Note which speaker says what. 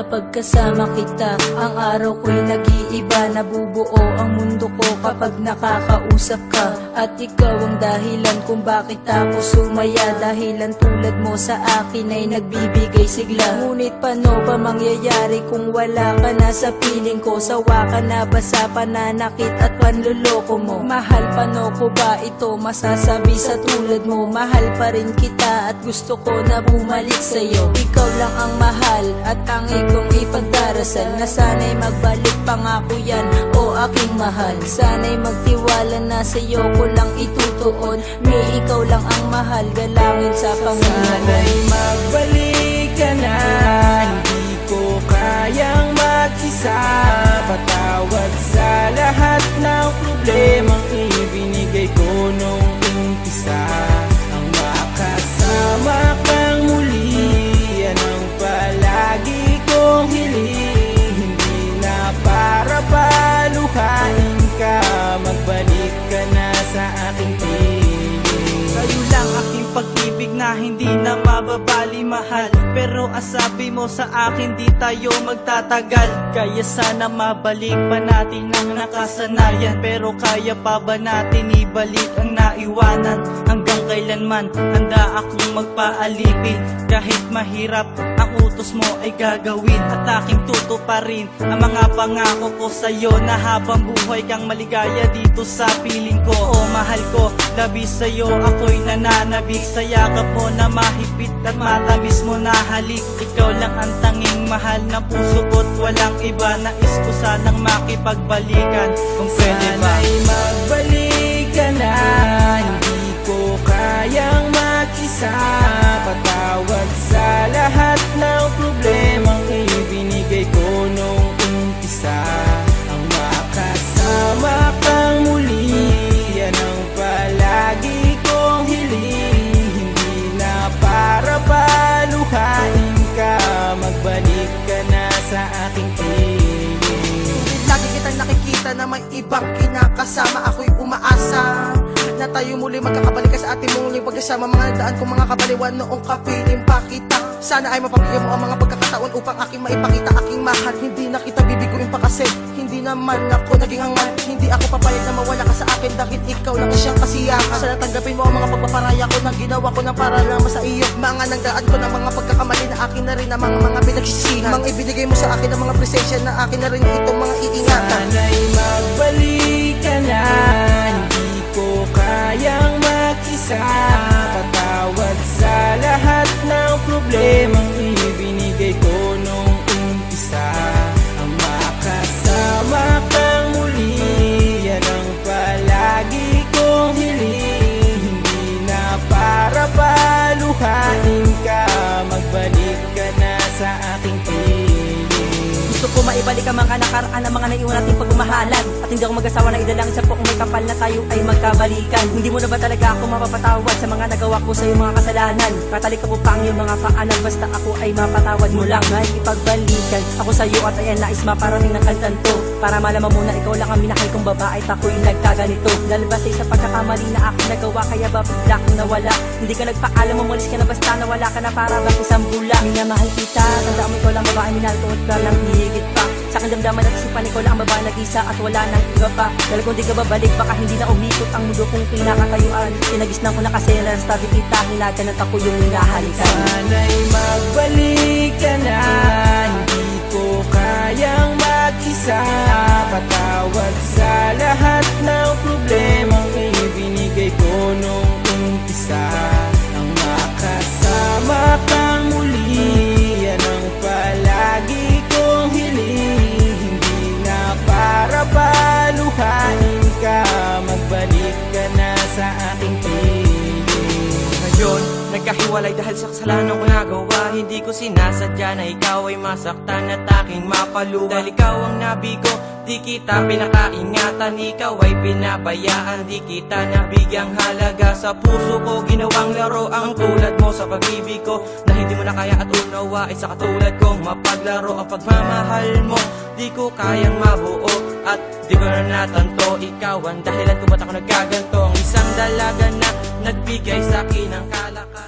Speaker 1: kapag kasama kita. Ang araw ko'y nag-iiba, nabubuo ang mundo ko kapag nakakausap ka. At ikaw ang dahilan kung bakit ako sumaya, dahilan tulad mo sa akin ay nagbibigay sigla. Ngunit paano ba mangyayari kung wala ka na sa piling ko? Sawa ka na ba sa pananakit at panluloko mo? Mahal, paano ko ba ito masasabi sa tulad mo? Mahal pa rin kita at gusto ko na bumalik sa'yo. Ikaw lang ang mahal at tangi kong ipagdarasal na sana'y magbalik, pangako yan o aking mahal. Sana'y magtiwala na sa'yo ko lang itutuon. May ikaw lang ang mahal, galangin sa Panginoon.
Speaker 2: Sana'y magbalik ka na, hindi ko kayang mag-isa. Patawad sa lahat ng problemang ibinigay ko nung umpisa. Ang makasama kang muli, yan ang palagi kong hiling. Hindi na para paluhain ka, magbalik ka na sa aking piling.
Speaker 3: Kayo lang aking pag-ibig na hindi na mababali, mahal. Pero ang sabi mo sa akin, di tayo magtatagal. Kaya sana mabalik pa natin ang nakasanayan. Pero kaya pa ba natin ibalik ang naiwanan? Hanggang kailanman handa akong magpaalipin. Kahit mahirap ang utos mo ay gagawin. At aking tutuparin ang mga pangako ko sa'yo, na habang buhay kang maligaya dito sa piling ko. O mahal ko, labis sa'yo ako'y nananabik. Sa yakap mo na mahigpit at matamis mo na halik. Ikaw lang ang tanging mahal ng puso ko't walang iba. Nais ko sanang makipagbalikan kung pwede ba.
Speaker 2: Sana'y magbalik ka na, hindi ko kayang mag-isa. Patawad sa lahat ng problemang ibinigay ko nung umpisa. Ang makasama kang muli, yan ang palagi kong hiling. Hindi na para paluhain ka, magbalik ka na sa aking piling.
Speaker 4: Lagi kitang nakikita na may ibang kinakasama. Ako'y umaasa na tayo muli magkakabalik sa ating muling pagkasama. Mga daan kong mga kabaliwan noong kapiling pa kita. Sana ay mapabigyan mo ang mga pagkakataon upang aking maipakita aking mahal. Hindi na kita bibiguin pa kasi hindi naman ako naging hangal. Hindi ako papayag na mawala ka sa akin dahil ikaw lang siyang kasiyahan. Sana tanggapin mo ang mga pagpaparaya ko na ginawa ko ng para lang sa iyo. Mga nagdaan ko ng mga pagkakamali na akin na rin ang mga pinagsisihan. Mga ibinigay mo sa akin ang mga presensya na akin na rin itong mga iingatan.
Speaker 2: Sana'y magbalik ka na, hindi ko kayang mag-isa. Patawad sa lahat ng problemang ibinigay ko nung umpisa. Ang makasama kang muli, yan ang palagi kong hiling. Hindi na para paluhain ka, magbalik ka na sa aking piling.
Speaker 5: Gusto ko maibalik ang mga nakaraan ng mga naiwan nating pagmamahalan. At hindi ako mag-asawa na idalangin sa poong may kapal na tayo ay magkabalikan. Hindi mo na ba talaga ako mapapatawad sa mga nagawa ko sa iyong mga kasalanan? Katalik ko pang iyong mga paanan, basta ako ay mapatawad mo lang. Makikipagbalikan ako sa iyo at ayan nais maparaming ng kantan to. Para malaman mo na ikaw lang ang minahal kong babae at ako'y nagkaganito. Dahil basta sa pagkakamali na aking nagawa, kaya ba bigla kong nawala? Hindi ka nagpaalam, umalis ka na basta nawala ka na para bang isang bula. Minamahal kita, tanda mo ikaw lang babae, minahal ko at lang higit pa. Sa aking damdaman at isipan, ikaw lang ang babae nag-isa at wala nang iba pa. Dahil kung di ka babalik, baka hindi na umikot ang mundo kong pinakatayuan. Sinagisnan ko na kasi tabi kita, hinaganat ako yung hinahalikan.
Speaker 2: Sana'y magbalik ka na, hindi ko kayang mag-isa. Patawad sa lahat ng problemang ibinigay ko nung umpisa. Ang makasama kang muli, yan ang palagi kong hiling. Hindi na para paluhain ka, magbalik ka na sa aking piling.
Speaker 3: Ngayon, nagkahiwalay dahil sa kasalanan ko nagawa. Hindi ko sinasadya na ikaw ay masaktan at aking mapaluha. Dahil ikaw ang nabigo, di kita pinakaingatan. Ikaw ay pinabayaan, di kita nabigyang halaga. Sa puso ko ginawang laro ang tulad mo sa pag-ibig ko, na hindi mo na kaya at unawain sa katulad kong mapaglaro. Ang pagmamahal mo, di ko kayang mabuo at di ko na natanto. Ikaw ang dahilan kung ba't ako nagkaganto. Ang isang dalaga na nagbigay sa akin ng kalakasan.